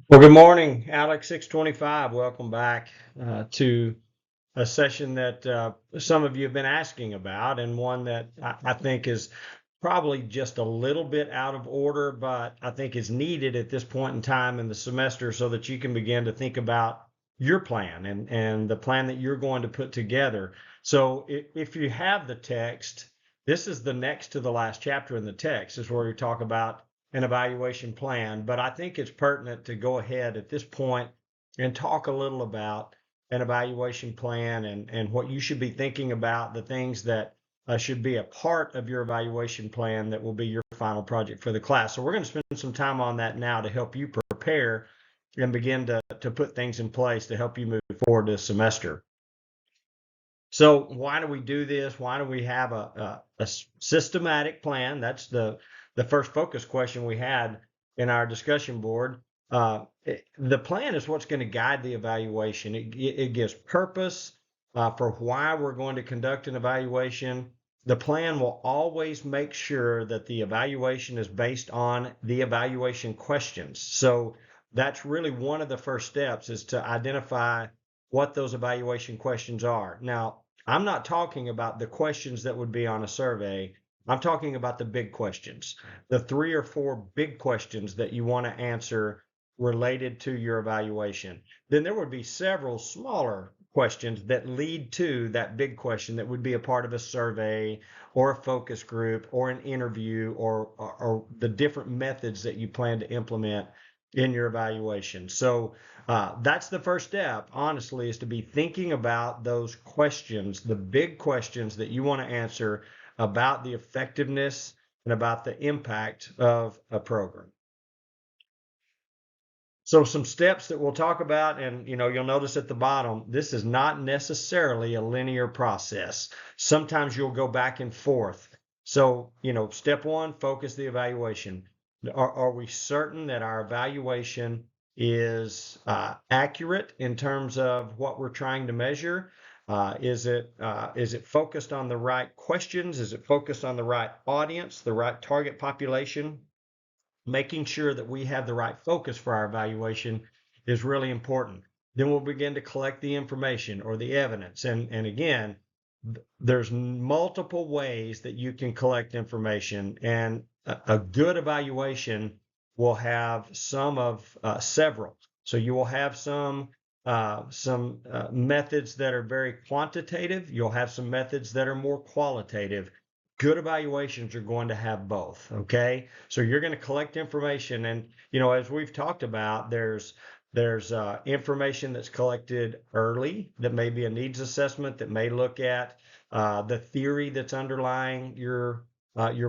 Well, good morning, ALEC 625. Welcome back to a session that some of you have been asking about, and one that I think is probably just a little bit out of order, but I think is needed at this point in time in the semester so that you can begin to think about your plan and the plan that you're going to put together. So if you have the text, this is the next to the last chapter in the text, is where we talk about an evaluation plan. But I think it's pertinent to go ahead at this point and talk a little about an evaluation plan and what you should be thinking about, the things that should be a part of your evaluation plan that will be your final project for the class. So we're going to spend some time on that now to help you prepare and begin to put things in place to help you move forward this semester. So why do we do this? Why do we have a systematic plan? That's the first focus question we had in our discussion board. The plan is what's going to guide the evaluation. It gives purpose for why we're going to conduct an evaluation. The plan will always make sure that the evaluation is based on the evaluation questions. So that's really one of the first steps, is to identify what those evaluation questions are. Now, I'm not talking about the questions that would be on a survey. I'm talking about the big questions, the 3 or 4 big questions that you want to answer related to your evaluation. Then there would be several smaller questions that lead to that big question that would be a part of a survey or a focus group or an interview or the different methods that you plan to implement in your evaluation. So that's the first step, honestly, is to be thinking about those questions, the big questions that you want to answer about the effectiveness and about the impact of a program. So some steps that we'll talk about, and you'll notice at the bottom, this is not necessarily a linear process. Sometimes you'll go back and forth. So, step 1, focus the evaluation. Are we certain that our evaluation is accurate in terms of what we're trying to measure? Is it focused on the right questions? Is it focused on the right audience, the right target population? Making sure that we have the right focus for our evaluation is really important. Then we'll begin to collect the information or the evidence. And again, there's multiple ways that you can collect information, and a good evaluation will have some of several. So you will have some methods that are very quantitative. You'll have some methods that are more qualitative. Good evaluations are going to have both. Okay, so you're going to collect information, and as we've talked about, there's information that's collected early that may be a needs assessment that may look at the theory that's underlying your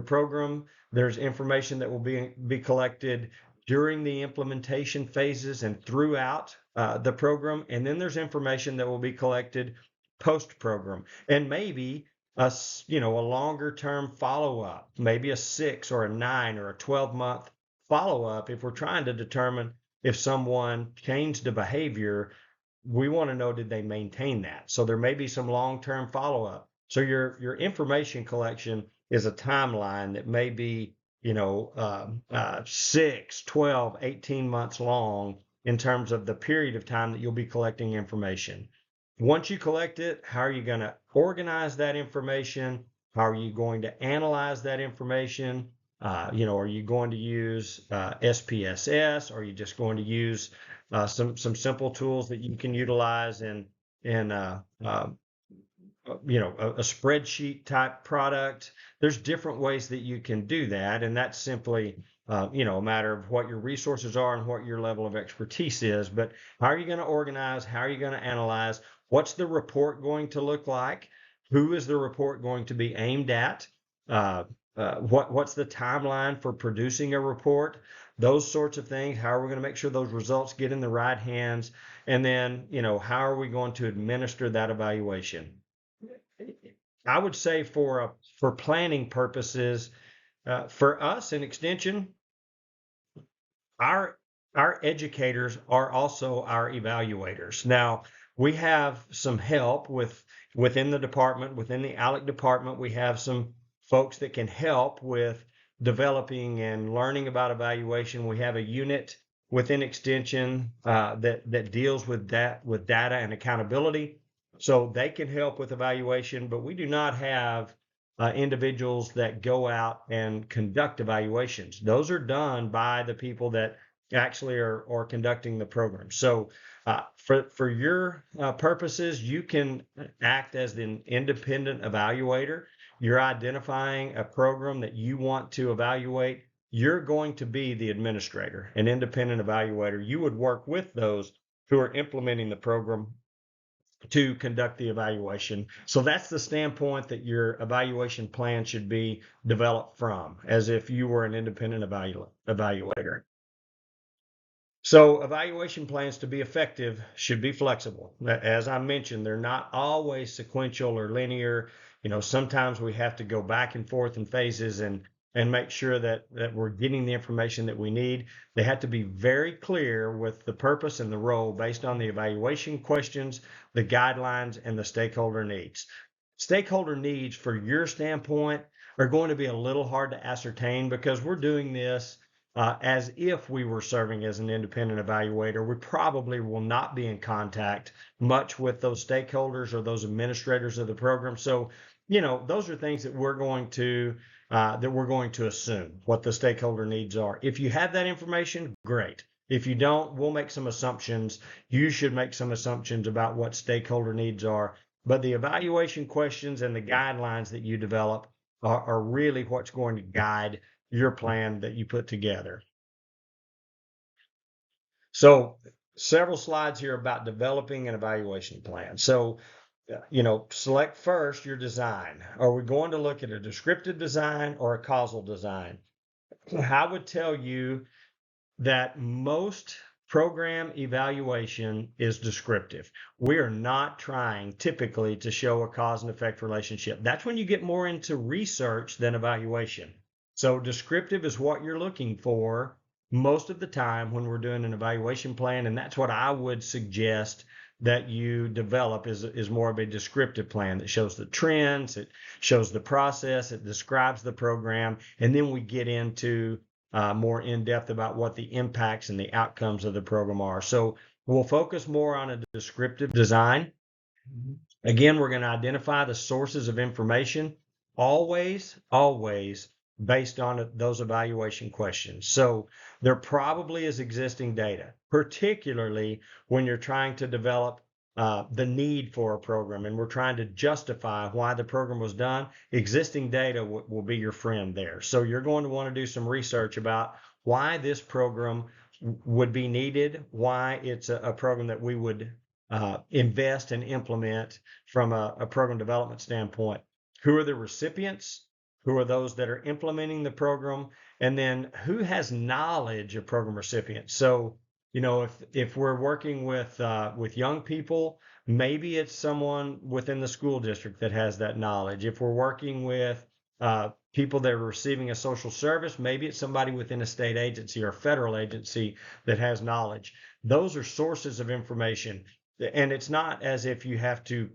program. There's information that will be collected during the implementation phases and throughout the program, and then there's information that will be collected post program, and maybe a longer term follow-up, maybe a 6 or a 9 or a 12-month follow-up. If we're trying to determine if someone changed a behavior, we want to know, did they maintain that? So there may be some long-term follow-up. So your information collection is a timeline that may be 6, 12, 18 months long in terms of the period of time that you'll be collecting information. Once you collect it, how are you going to organize that information? How are you going to analyze that information? Are you going to use SPSS? Are you just going to use some simple tools that you can utilize in a spreadsheet type product? There's different ways that you can do that, and that's simply a matter of what your resources are and what your level of expertise is. But how are you going to organize? How are you going to analyze? What's the report going to look like? Who is the report going to be aimed at? What's the timeline for producing a report? Those sorts of things. How are we going to make sure those results get in the right hands? And then, how are we going to administer that evaluation? I would say for planning purposes, for us in Extension, our educators are also our evaluators. Now, we have some help within the department, within the ALEC department. We have some folks that can help with developing and learning about evaluation. We have a unit within Extension that deals with data and accountability, so they can help with evaluation. But we do not have individuals that go out and conduct evaluations. Those are done by the people that actually are conducting the program. So for your purposes, you can act as an independent evaluator. You're identifying a program that you want to evaluate. You're going to be the administrator, an independent evaluator. You would work with those who are implementing the program to conduct the evaluation. So that's the standpoint that your evaluation plan should be developed from, as if you were an independent evaluator. So evaluation plans, to be effective, should be flexible. As I mentioned, they're not always sequential or linear. Sometimes we have to go back and forth in phases and make sure that we're getting the information that we need. They have to be very clear with the purpose and the role based on the evaluation questions, the guidelines, and the stakeholder needs. Stakeholder needs, for your standpoint, are going to be a little hard to ascertain because we're doing this as if we were serving as an independent evaluator. We probably will not be in contact much with those stakeholders or those administrators of the program. So, those are things that we're going to assume what the stakeholder needs are. If you have that information, great. If you don't, we'll make some assumptions. You should make some assumptions about what stakeholder needs are. But the evaluation questions and the guidelines that you develop are really what's going to guide your plan that you put together. So several slides here about developing an evaluation plan. So, select first your design. Are we going to look at a descriptive design or a causal design? I would tell you that most program evaluation is descriptive. We are not trying typically to show a cause and effect relationship. That's when you get more into research than evaluation. So descriptive is what you're looking for most of the time when we're doing an evaluation plan, and that's what I would suggest that you develop is more of a descriptive plan that shows the trends, it shows the process, it describes the program, and then we get into more in depth about what the impacts and the outcomes of the program are. So we'll focus more on a descriptive design. Again, we're going to identify the sources of information, always based on those evaluation questions. So there probably is existing data, particularly when you're trying to develop the need for a program and we're trying to justify why the program was done. Existing data will be your friend there. So you're going to want to do some research about why this program would be needed, why it's a program that we would invest and implement from a program development standpoint. Who are the recipients? Who are those that are implementing the program? And then who has knowledge of program recipients? So, if we're working with young people, maybe it's someone within the school district that has that knowledge. If we're working with people that are receiving a social service, maybe it's somebody within a state agency or a federal agency that has knowledge. Those are sources of information. And it's not as if you have to,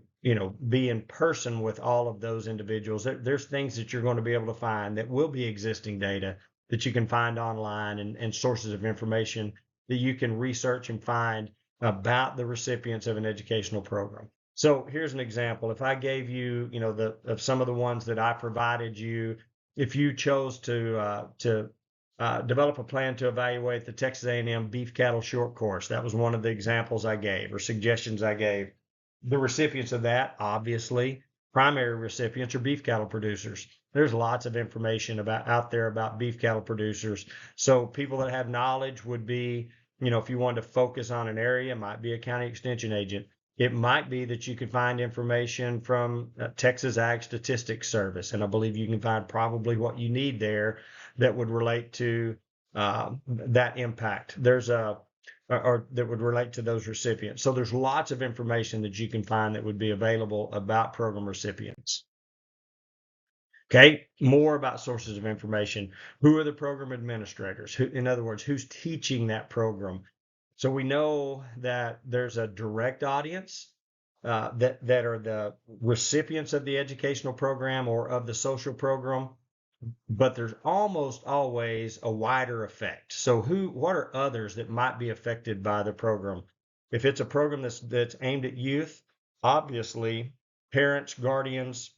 be in person with all of those individuals. There's things that you're going to be able to find that will be existing data that you can find online and sources of information that you can research and find about the recipients of an educational program. So here's an example. If I gave you, of some of the ones that I provided you, if you chose to develop a plan to evaluate the Texas A&M beef cattle short course. That was one of the examples I gave or suggestions I gave. The recipients of that, obviously, primary recipients are beef cattle producers. There's lots of information out there about beef cattle producers. So people that have knowledge would be, if you wanted to focus on an area, it might be a county extension agent. It might be that you could find information from Texas Ag Statistics Service, and I believe you can find probably what you need there that would relate to that impact. Or that would relate to those recipients. So there's lots of information that you can find that would be available about program recipients. Okay, more about sources of information. Who are the program administrators? In other words, who's teaching that program? So we know that there's a direct audience that are the recipients of the educational program or of the social program. but there's almost always a wider effect. So what are others that might be affected by the program? If it's a program that's aimed at youth, obviously parents, guardians,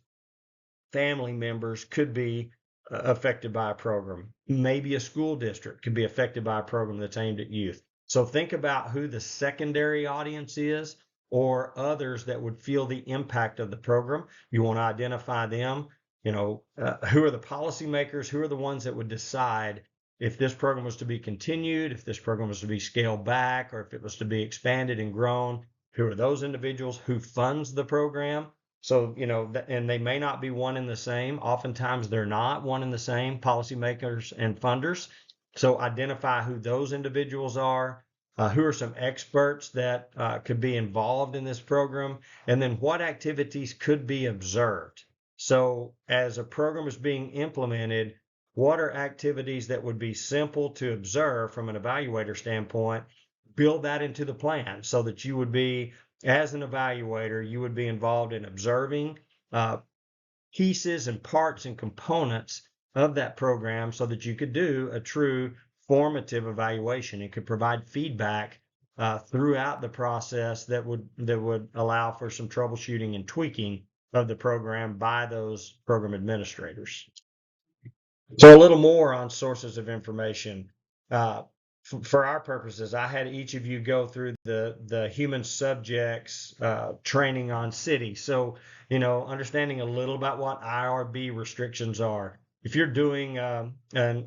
family members could be affected by a program. Maybe a school district could be affected by a program that's aimed at youth. So think about who the secondary audience is or others that would feel the impact of the program. You want to identify them. Who are the policymakers? Who are the ones that would decide if this program was to be continued, if this program was to be scaled back, or if it was to be expanded and grown? Who are those individuals? Who funds the program? So, and they may not be one and the same. Oftentimes they're not one and the same, policymakers and funders. So identify who those individuals are, who are some experts that could be involved in this program, and then what activities could be observed. So as a program is being implemented, what are activities that would be simple to observe from an evaluator standpoint? Build that into the plan so that you would be, as an evaluator, you would be involved in observing pieces and parts and components of that program so that you could do a true formative evaluation. It could provide feedback throughout the process that would allow for some troubleshooting and tweaking of the program by those program administrators. So a little more on sources of information. Uh, for our purposes, I had each of you go through the human subjects training on city. So, understanding a little about what IRB restrictions are. If you're doing an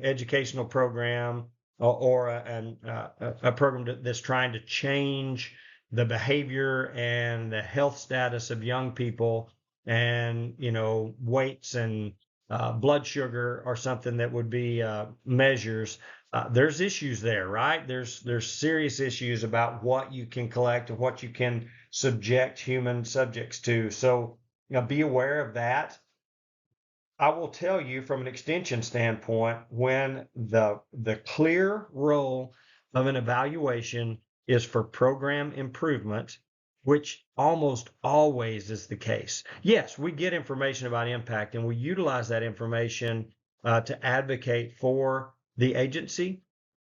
educational program or a program that's trying to change the behavior and the health status of young people, and weights and blood sugar or something that would be measures. There's issues there, right? There's serious issues about what you can collect and what you can subject human subjects to. So be aware of that. I will tell you from an extension standpoint, when the clear role of an evaluation is for program improvement, which almost always is the case. Yes, we get information about impact and we utilize that information to advocate for the agency,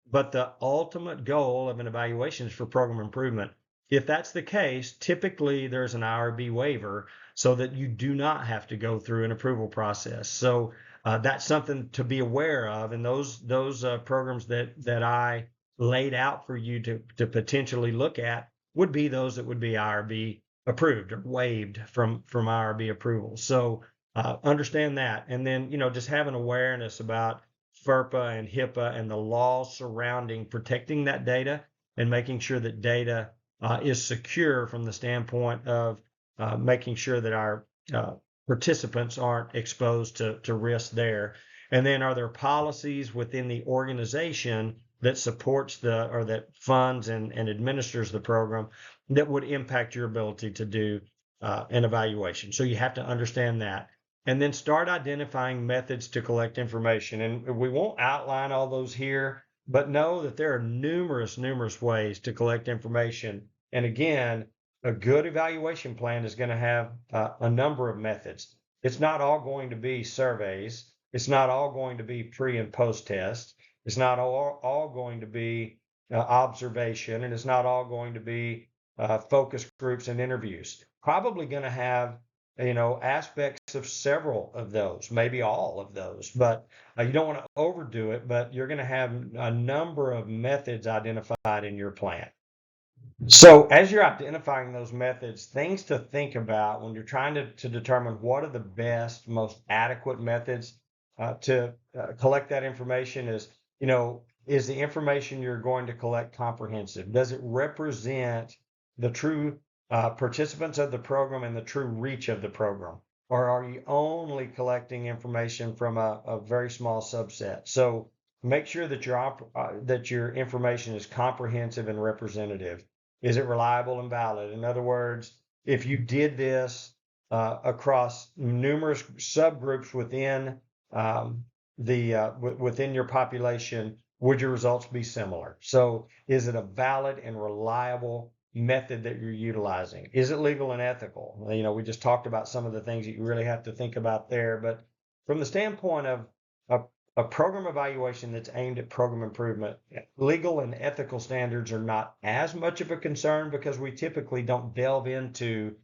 but the ultimate goal of an evaluation is for program improvement. If that's the case, typically there's an IRB waiver so that you do not have to go through an approval process. So that's something to be aware of. And those programs that I laid out for you to potentially look at would be those that would be IRB approved or waived from IRB approval. So understand that, and then just have an awareness about FERPA and HIPAA and the laws surrounding protecting that data and making sure that data is secure from the standpoint of making sure that our participants aren't exposed to risk there. And then are there policies within the organization that supports or that funds and administers the program that would impact your ability to do an evaluation? So you have to understand that. And then start identifying methods to collect information. And we won't outline all those here, but know that there are numerous ways to collect information. And again, a good evaluation plan is going to have a number of methods. It's not all going to be surveys. It's not all going to be pre and post test. It's not all going to be observation, and it's not all going to be focus groups and interviews. Probably going to have aspects of several of those, maybe all of those, but you don't want to overdo it, but you're going to have a number of methods identified in your plan. So as you're identifying those methods, things to think about when you're trying to determine what are the best, most adequate methods to collect that information is the information you're going to collect comprehensive? Does it represent the true participants of the program and the true reach of the program? Or are you only collecting information from a very small subset? So make sure that your information is comprehensive and representative. Is it reliable and valid? In other words, if you did this across numerous subgroups within within your population, would your results be similar? So is it a valid and reliable method that you're utilizing? Is it legal and ethical? We just talked about some of the things that you really have to think about there, but from the standpoint of a, a program evaluation that's aimed at program improvement, legal and ethical standards are not as much of a concern because we typically don't delve into,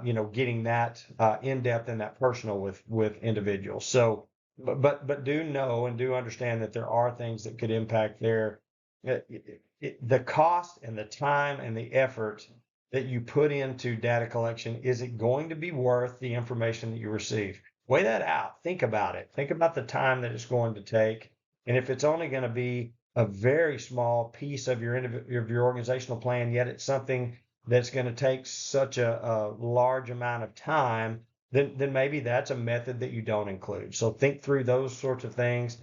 getting that in depth and that personal with individuals. So, but do know and do understand that there are things that could impact their the cost and the time and the effort that you put into data collection. Is it going to be worth the information that you receive? Weigh that out. Think about it. Think about the time that it's going to take. And if it's only going to be a very small piece of your organizational plan, yet it's something that's going to take such a large amount of time, then maybe that's a method that you don't include. So think through those sorts of things.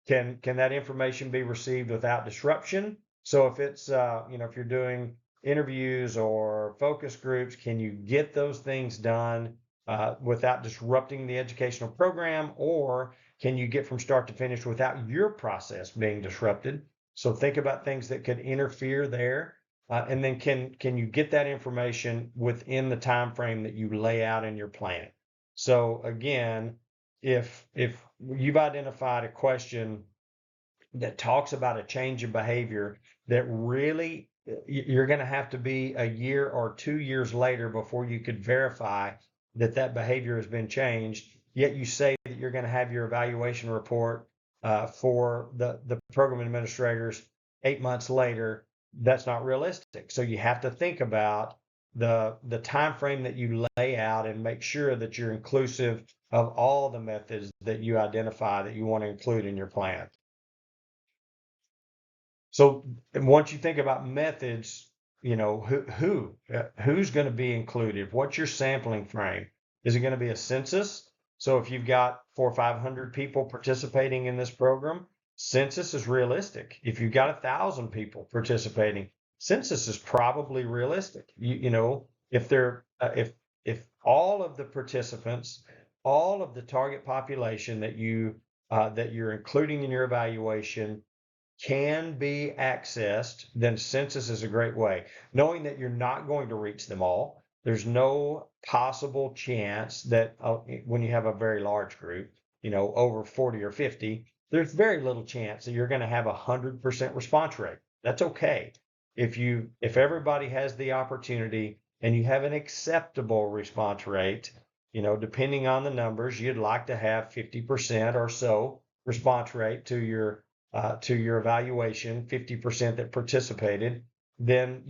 Can that information be received without disruption? So if it's if you're doing interviews or focus groups, can you get those things done without disrupting the educational program, or can you get from start to finish without your process being disrupted? So think about things that could interfere there, and then can you get that information within the time frame that you lay out in your plan? So again, if you've identified a question that talks about a change in behavior that really you're going to have to be a year or 2 years later before you could verify that that behavior has been changed, yet you say that you're going to have your evaluation report for the program administrators 8 months later. That's not realistic. So you have to think about the time frame that you lay out and make sure that you're inclusive of all the methods that you identify that you want to include in your plan. So once you think about methods, who's going to be included? What's your sampling frame? Is it going to be a census? So if you've got 400 or 500 people participating in this program, census is realistic. If you've got 1,000 people participating, census is probably realistic. If they're if all of the participants, all of the target population that you're including in your evaluation can be accessed, then census is a great way. Knowing that you're not going to reach them all, there's no possible chance that when you have a very large group, over 40 or 50, there's very little chance that you're going to have 100% response rate. That's okay. If everybody has the opportunity and you have an acceptable response rate, depending on the numbers, you'd like to have 50% or so response rate to your evaluation, 50% that participated, then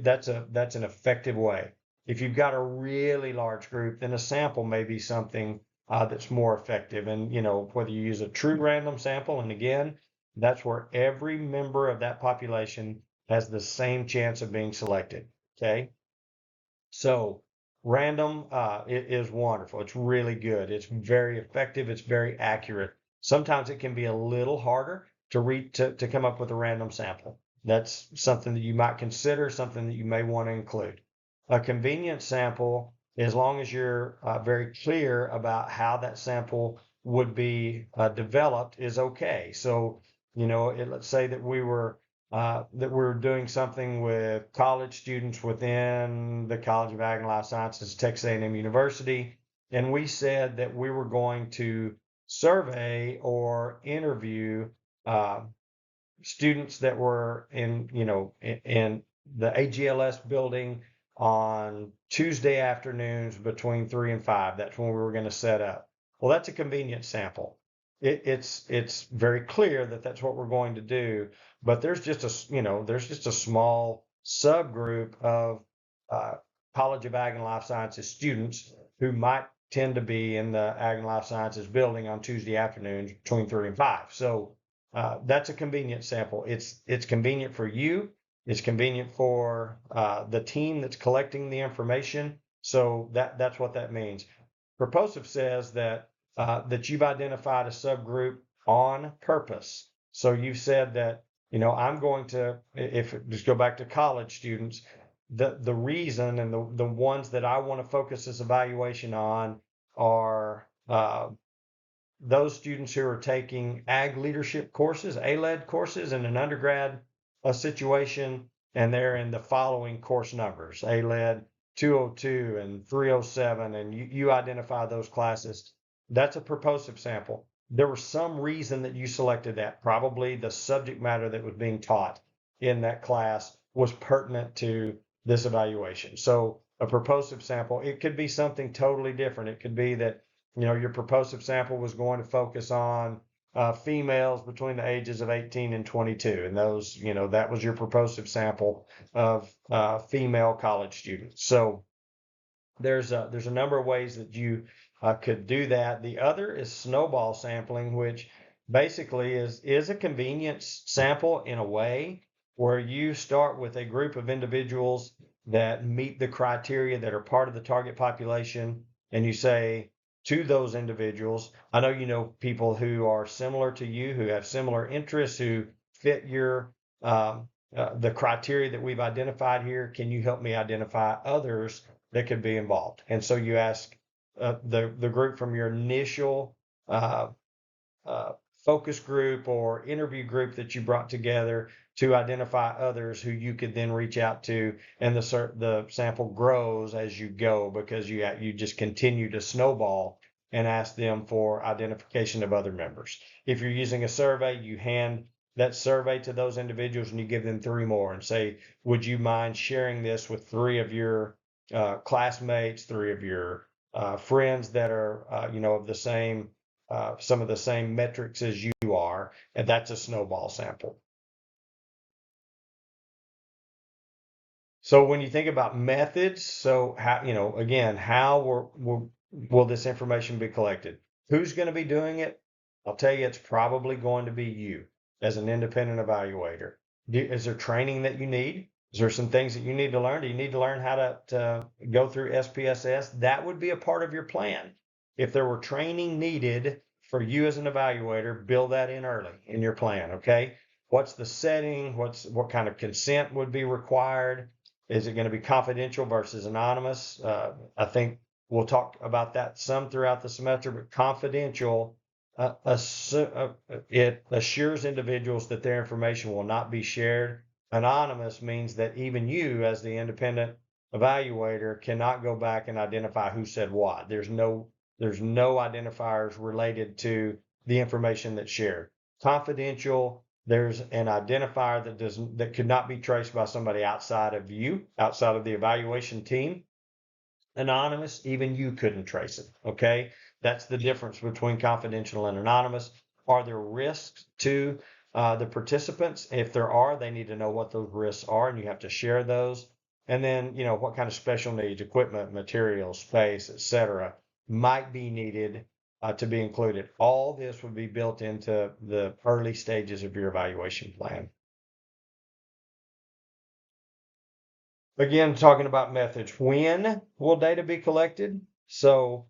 that's an effective way. If you've got a really large group, then a sample may be something that's more effective. And whether you use a true random sample, and again, that's where every member of that population has the same chance of being selected. Okay, so random is wonderful. It's really good. It's very effective. It's very accurate. Sometimes it can be a little harder to come up with a random sample. That's something that you might consider, something that you may want to include. A convenience sample, as long as you're very clear about how that sample would be developed, is okay. So, let's say that we're doing something with college students within the College of Ag and Life Sciences, Texas A&M University, and we said that we were going to survey or interview students that were in the AGLS building on Tuesday afternoons between 3 and 5. That's when we were going to set up. Well, that's a convenience sample. It's very clear that that's what we're going to do, but there's just a small subgroup of College of Ag and Life Sciences students who might tend to be in the Ag and Life Sciences building on Tuesday afternoons between 3 and 5. So that's a convenient sample. It's convenient for you. It's convenient for the team that's collecting the information. So that's what that means. Purposive says that you've identified a subgroup on purpose. So you've said that I'm going to, if just go back to college students, the reason and the ones that I want to focus this evaluation on are those students who are taking ag leadership courses, ALEC courses in an undergrad situation, and they're in the following course numbers: ALEC 202 and 307, and you identify those classes. That's a purposive sample. there was some reason that you selected that. Probably the subject matter that was being taught in that class was pertinent to this evaluation. So a purposive sample, it could be something totally different. It could be that, your purposive sample was going to focus on females between the ages of 18 and 22. And those, that was your purposive sample of female college students. So there's a number of ways that you could do that. The other is snowball sampling, which basically is a convenience sample in a way where you start with a group of individuals that meet the criteria that are part of the target population, and you say to those individuals, I know you know people who are similar to you, who have similar interests, who fit your the criteria that we've identified here. Can you help me identify others that could be involved? And so you ask the group from your initial uh, uh, focus group or interview group that you brought together to identify others who you could then reach out to, and the sample grows as you go because you just continue to snowball and ask them for identification of other members. If you're using a survey, you hand that survey to those individuals and you give them three more and say, would you mind sharing this with three of your classmates, three of your friends that are of the same some of the same metrics as you are, and that's a snowball sample. So when you think about methods, so how, again, will this information be collected? Who's going to be doing it? I'll tell you, it's probably going to be you as an independent evaluator. Is there training that you need? Is there some things that you need to learn? Do you need to learn how to go through SPSS? That would be a part of your plan. If there were training needed for you as an evaluator, build that in early in your plan, okay? What's the setting? What kind of consent would be required? Is it going to be confidential versus anonymous? I think we'll talk about that some throughout the semester, but confidential, it assures individuals that their information will not be shared. Anonymous means that even you, as the independent evaluator, cannot go back and identify who said what. There's no identifiers related to the information that's shared. Confidential, there's an identifier that could not be traced by somebody outside of you, outside of the evaluation team. Anonymous, even you couldn't trace it. Okay, that's the difference between confidential and anonymous. Are there risks to the participants? If there are, they need to know what those risks are, and you have to share those. And then, what kind of special needs, equipment, materials, space, etc., might be needed to be included. All this would be built into the early stages of your evaluation plan. Again, talking about methods, when will data be collected? So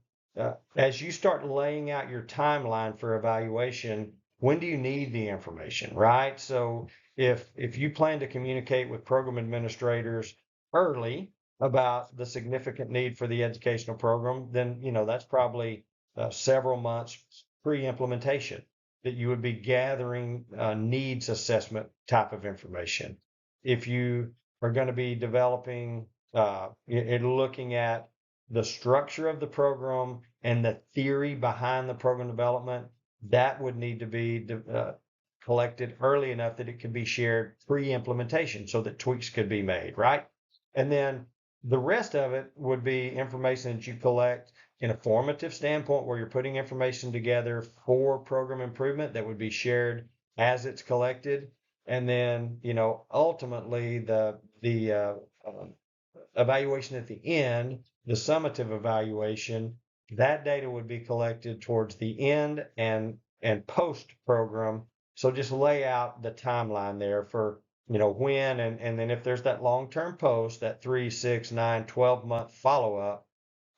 as you start laying out your timeline for evaluation, when do you need the information, right? So if you plan to communicate with program administrators early about the significant need for the educational program, then that's probably several months pre-implementation that you would be gathering needs assessment type of information. If you are going to be developing and looking at the structure of the program and the theory behind the program development, that would need to be collected early enough that it could be shared pre-implementation so that tweaks could be made, right? And then the rest of it would be information that you collect in a formative standpoint where you're putting information together for program improvement that would be shared as it's collected. And then, ultimately the evaluation at the end, the summative evaluation, that data would be collected towards the end and post program. So just lay out the timeline there for when, and then if there's that long-term post, that 3, 6, 9, 12-month follow-up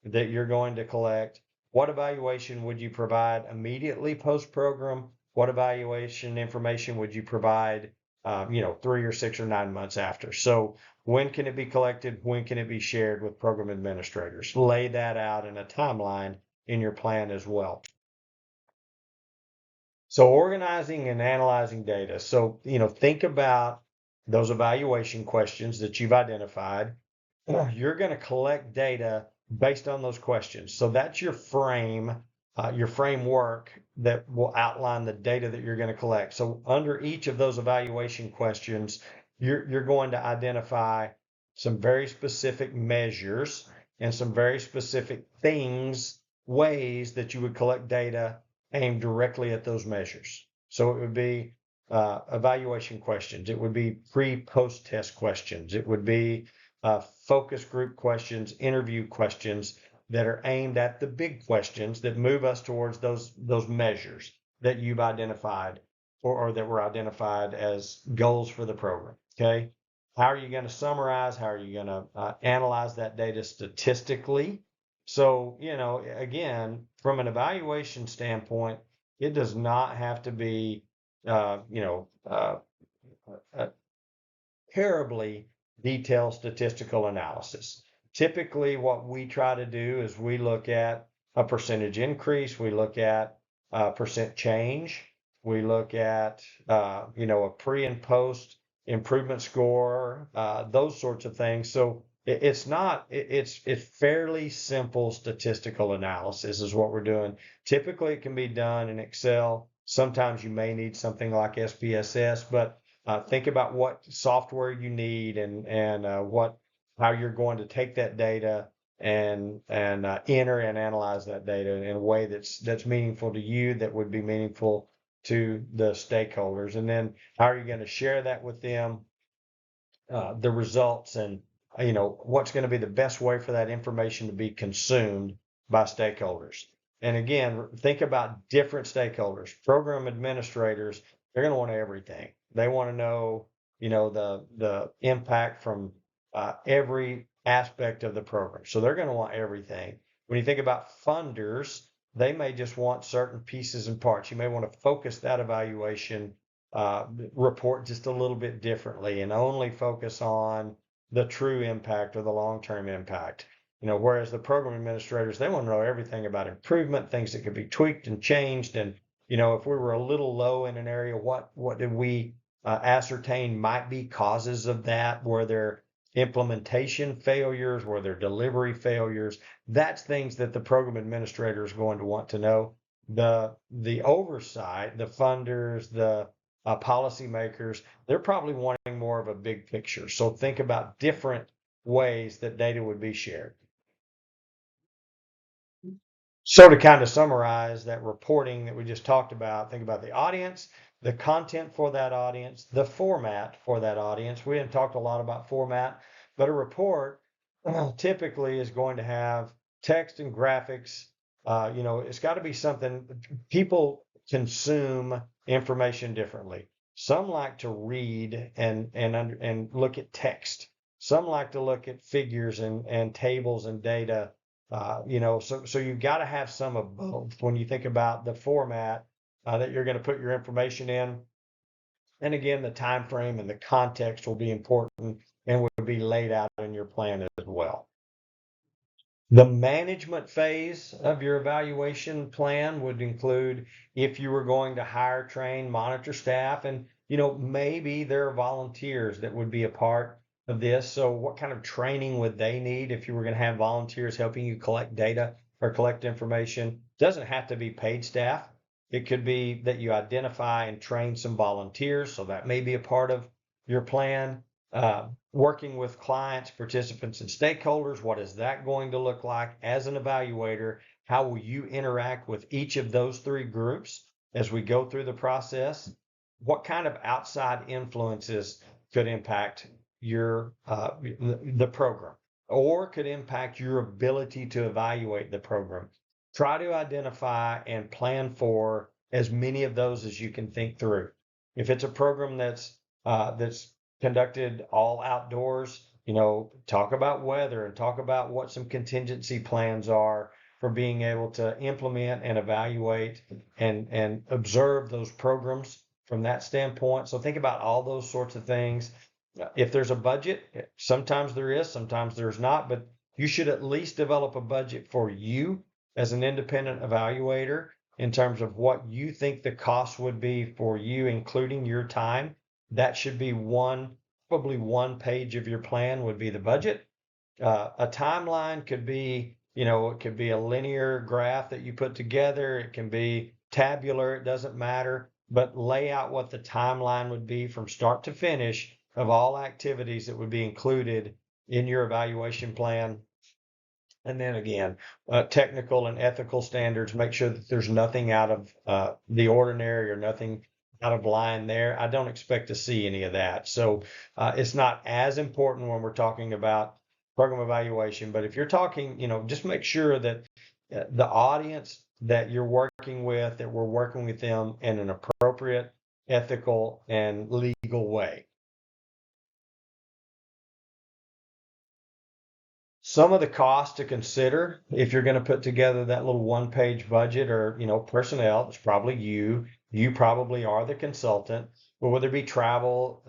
that you're going to collect, what evaluation would you provide immediately post program? What evaluation information would you provide 3 or 6 or 9 months after? So when can it be collected? When can it be shared with program administrators? Lay that out in a timeline in your plan as well. So organizing and analyzing data. So, think about those evaluation questions that you've identified. You're going to collect data based on those questions. So that's your frame your framework that will outline the data that you're going to collect. So under each of those evaluation questions, you're going to identify some very specific measures and some very specific things, ways that you would collect data aimed directly at those measures. So it would be evaluation questions. It would be pre-post test questions. It would be focus group questions, interview questions that are aimed at the big questions that move us towards those measures that you've identified or that were identified as goals for the program. Okay. How are you going to summarize? How are you going to analyze that data statistically? So, again, from an evaluation standpoint, it does not have to be, a terribly detailed statistical analysis. Typically, what we try to do is we look at a percentage increase, we look at percent change, we look at a pre and post improvement score, those sorts of things. So it's not it's fairly simple statistical analysis is what we're doing. Typically, it can be done in Excel. Sometimes you may need something like SPSS, but think about what software you need and what how you're going to take that data and enter and analyze that data in a way that's meaningful to you, that would be meaningful to the stakeholders, and then how are you going to share that with them, the results, and what's going to be the best way for that information to be consumed by stakeholders. And again, think about different stakeholders. Program administrators, they're going to want everything. They want to know, the impact from every aspect of the program. So they're going to want everything. When you think about funders, they may just want certain pieces and parts. You may want to focus that evaluation uh, report just a little bit differently and only focus on the true impact or the long-term impact. Whereas the program administrators, they want to know everything about improvement, things that could be tweaked and changed. And, if we were a little low in an area, what did we ascertain might be causes of that? Were there implementation failures? Were there delivery failures? That's things that the program administrator is going to want to know. The oversight, the funders, the policymakers, they're probably wanting more of a big picture. So think about different ways that data would be shared. So to kind of summarize that reporting that we just talked about, think about the audience, the content for that audience, the format for that audience. We haven't talked a lot about format, but a report typically is going to have text and graphics. It's got to be something people consume information differently. Some like to read and look at text. Some like to look at figures and tables and data, so you've got to have some of both when you think about the format that you're going to put your information in. And again, the time frame and the context will be important and will be laid out in your plan as well. The management phase of your evaluation plan would include if you were going to hire, train, monitor staff, and maybe there are volunteers that would be a part of this. So what kind of training would they need if you were going to have volunteers helping you collect data or collect information? Doesn't have to be paid staff. It could be that you identify and train some volunteers, so that may be a part of your plan. Working with clients, participants, and stakeholders, what is that going to look like as an evaluator? How will you interact with each of those three groups as we go through the process? What kind of outside influences could impact your the program or could impact your ability to evaluate the program? Try to identify and plan for as many of those as you can think through. If it's a program that's conducted all outdoors, talk about weather and talk about what some contingency plans are for being able to implement and evaluate and observe those programs from that standpoint. So think about all those sorts of things. If there's a budget, sometimes there is, sometimes there's not, but you should at least develop a budget for you as an independent evaluator in terms of what you think the cost would be for you, including your time. That should be probably one page of your plan would be the budget. A timeline could be it could be a linear graph that you put together. It can be tabular. It doesn't matter, but lay out what the timeline would be from start to finish of all activities that would be included in your evaluation plan. And then again, technical and ethical standards, make sure that there's nothing out of the ordinary or nothing out of line there. I don't expect to see any of that. So it's not as important when we're talking about program evaluation. But if you're talking, just make sure that the audience that you're working with, that we're working with them in an appropriate, ethical, and legal way. Some of the costs to consider if you're going to put together that little one-page budget, or personnel, it's probably you probably are the consultant, but whether it be travel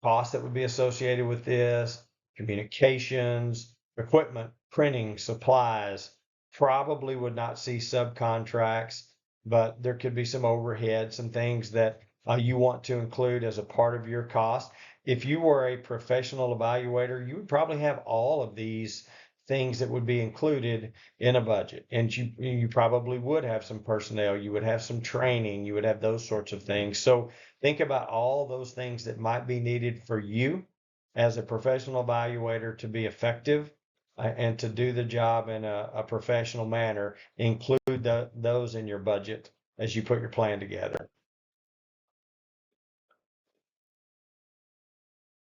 costs that would be associated with this, communications, equipment, printing, supplies, probably would not see subcontracts, but there could be some overhead, some things that you want to include as a part of your cost. If you were a professional evaluator, you would probably have all of these things that would be included in a budget. And you probably would have some personnel, you would have some training, you would have those sorts of things. So think about all those things that might be needed for you as a professional evaluator to be effective and to do the job in a professional manner. Include those in your budget as you put your plan together.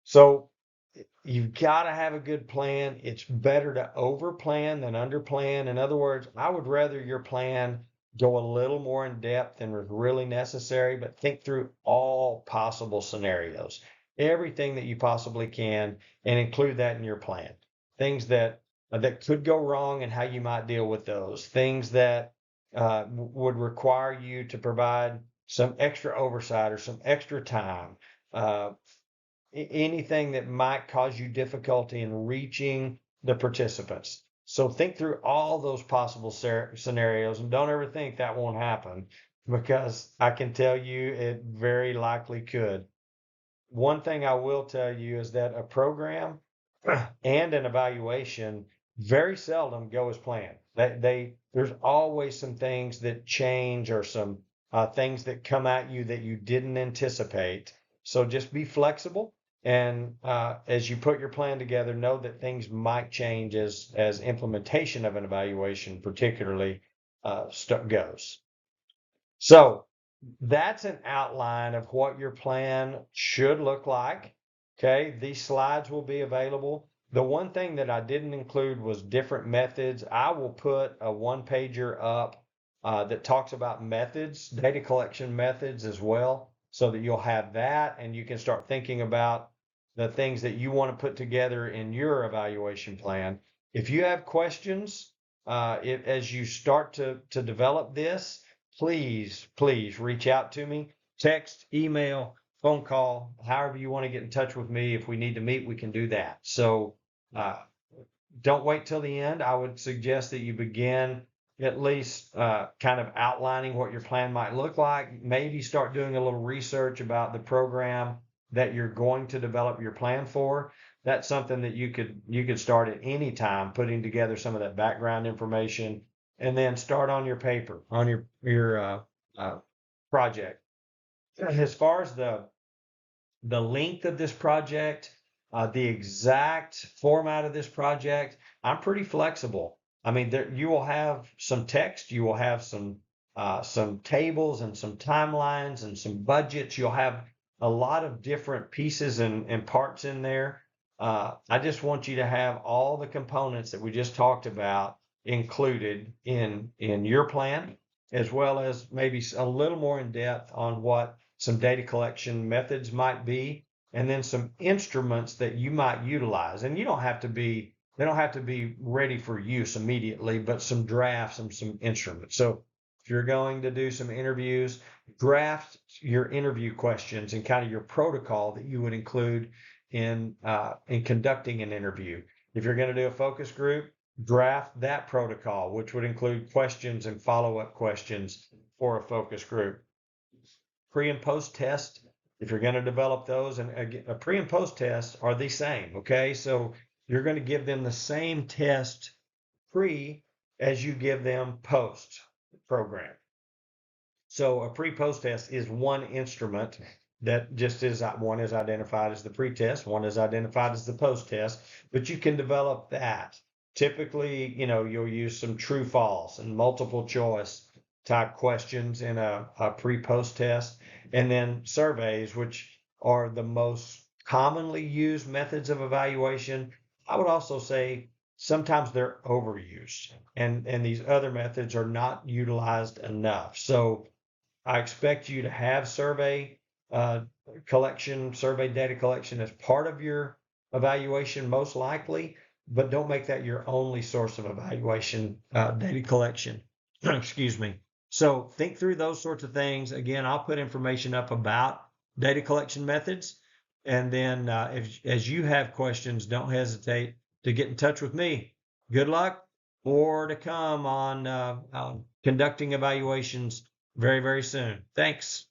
So you've got to have a good plan. It's better to over plan than under plan. In other words, I would rather your plan go a little more in depth than was really necessary, but think through all possible scenarios, everything that you possibly can, and include that in your plan. Things that could go wrong and how you might deal with those. Things that would require you to provide some extra oversight or some extra time. Uh, anything that might cause you difficulty in reaching the participants. So think through all those possible scenarios, and don't ever think that won't happen, because I can tell you it very likely could. One thing I will tell you is that a program and an evaluation very seldom go as planned. There's always some things that change, or some things that come at you that you didn't anticipate. So just be flexible, and as you put your plan together, know that things might change as implementation of an evaluation, particularly goes. So that's an outline of what your plan should look like. Okay, these slides will be available. The one thing that I didn't include was different methods. I will put a one pager up that talks about methods, data collection methods as well, so that you'll have that and you can start thinking about the things that you want to put together in your evaluation plan. If you have questions, as you start to develop this, please reach out to me. Text, email, phone call, however you want to get in touch with me. If we need to meet, we can do that. So uh, don't wait till the end. I would suggest that you begin at least kind of outlining what your plan might look like. Maybe start doing a little research about the program that you're going to develop your plan for. That's something that you could start at any time, putting together some of that background information, and then start on your paper, on your project. As far as the length of this project, the exact format of this project, I'm pretty flexible. I mean, you will have some text, you will have some tables and some timelines and some budgets. You'll have a lot of different pieces and parts in there. I just want you to have all the components that we just talked about included in your plan, as well as maybe a little more in depth on what some data collection methods might be, and then some instruments that you might utilize. And they don't have to be ready for use immediately, but some drafts and some instruments. So if you're going to do some interviews, draft your interview questions and kind of your protocol that you would include in conducting an interview. If you're going to do a focus group, draft that protocol, which would include questions and follow-up questions for a focus group. Pre and post test, if you're going to develop those, and again, a pre and post test are the same. Okay, so you're going to give them the same test pre as you give them post program. So a pre-post test is one instrument that just is one is identified as the pre-test, one is identified as the post-test, but you can develop that. Typically, you'll use some true false and multiple choice type questions in a pre-post test, and then surveys, which are the most commonly used methods of evaluation. I would also say sometimes they're overused and these other methods are not utilized enough. So I expect you to have survey survey data collection as part of your evaluation, most likely, but don't make that your only source of evaluation data collection. Excuse me. So think through those sorts of things. Again, I'll put information up about data collection methods. And then as you have questions, don't hesitate to get in touch with me. Good luck. More to come on conducting evaluations very, very soon. Thanks.